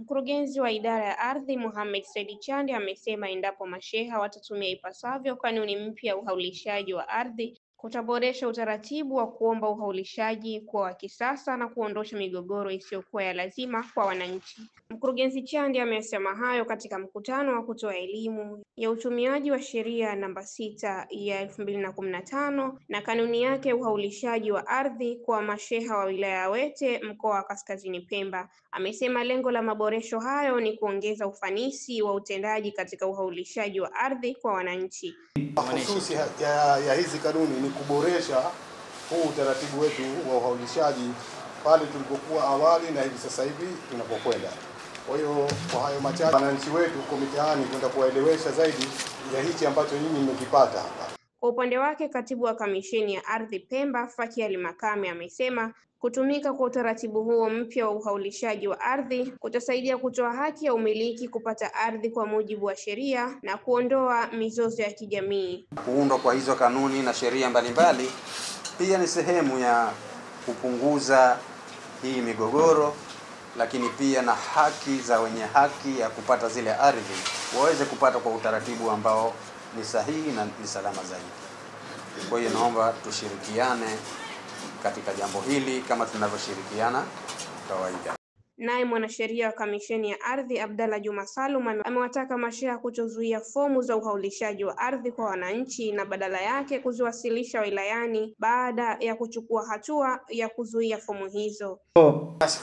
Mkurugenzi wa idara ya ardhi Mohamed Said Chande amesema endapo masheha watatumia ipasavyo kanuni mpya ya uhaulishaji wa ardhi kutaboresha utaratibu wa kuomba uhaulishaji kuwa wa kisasa na kuondosha migogoro isiyokuwa ya lazima kwa wananchi. Mkurugenzi Chande amesema hayo katika mkutano wa kutoa elimu ya utumiaji wa sheria namba 6 ya 2015 na kanuni yake ya uhaulishaji wa ardhi kwa masheha wa wilaya ya Wete mkoa wa Kaskazini Pemba. Amesema lengo la maboresho hayo ni kuongeza ufanisi wa utendaji katika uhaulishaji wa ardhi kwa wananchi. Mahususi ya hizi kanuni ni kuboresha huu utaratibu wetu wa uhaulishaji pale tulipokuwa awali na hivi sasa hivi tunapokwenda. Kwa hiyo kwa hayo machache, wananchi wetu kwa mitaani kwenda kuwaelewesha zaidi ya hichi ambacho nyinyi mmekipata hapa. Kwa upande wake, katibu wa kamisheni ya ardhi Pemba Fakia Ali Makame amesema kutumika kwa utaratibu huo mpya wa uhaulishaji wa ardhi kutasaidia kutoa haki ya umiliki kupata ardhi kwa mujibu wa sheria na kuondoa mizozo ya kijamii. Kuundwa kwa hizo kanuni na sheria mbalimbali pia ni sehemu ya kupunguza hii migogoro, lakini pia na haki za wenye haki ya kupata zile ardhi waweze kupata kwa utaratibu ambao ni sahihi na ni salama zaidi. Kwa hiyo naomba tushirikiane katika jambo hili kama tunavyoshirikiana kawaida. Naye mwanasheria wa kamisheni ya ardhi Abdalla Juma Salum amewataka masheha kutozuia fomu za uhaulishaji wa ardhi kwa wananchi na badala yake kuziwasilisha wilayani baada ya kuchukua hatua ya kuzuia fomu hizo.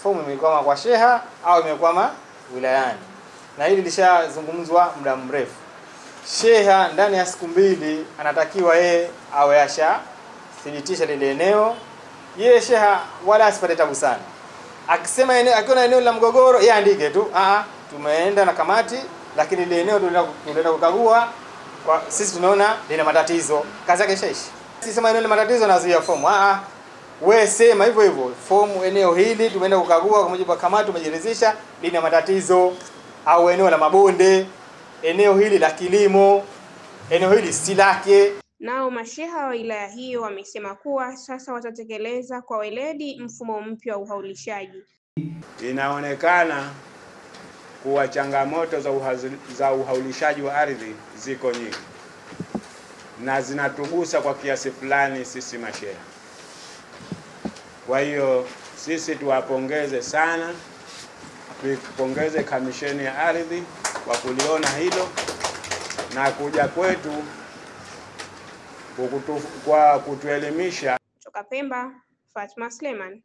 Fomu imekwama kwa sheha au imekwama wilayani, na hili lishazungumzwa muda mrefu. Sheha ndani ya siku 2 anatakiwa yeye awe ashathibitisha lile eneo. Yeye sheha wala asipate tabu sana. Akisema eneo, akiona eneo la mgogoro, yeye andike tu, tumeenda na kamati, lakini ile eneo tunaenda kukagua, kwa sisi tunaona lina matatizo. Kazi yake shaishi. Sisi sema eneo lina matatizo na zuia fomu. Wewe sema hivyo hivyo, fomu eneo hili tumeenda kukagua kwa mujibu wa kamati, tumejiridhisha lina matatizo, au eneo la mabonde, eneo hili la kilimo, eneo hili si lake. Nao masheha wa wilaya hiyo wamesema kuwa sasa watatekeleza kwa weledi mfumo mpya wa uhaulishaji. Inaonekana kuwa changamoto za uhaulishaji wa ardhi ziko nyingi na zinatugusa kwa kiasi fulani sisi masheha. Kwa hiyo sisi tuwapongeze sana, tuipongeze kamisheni ya ardhi kwa kuliona hilo na kuja kwetu kwa kutuelimisha. Kutoka Pemba, Fatma Suleiman.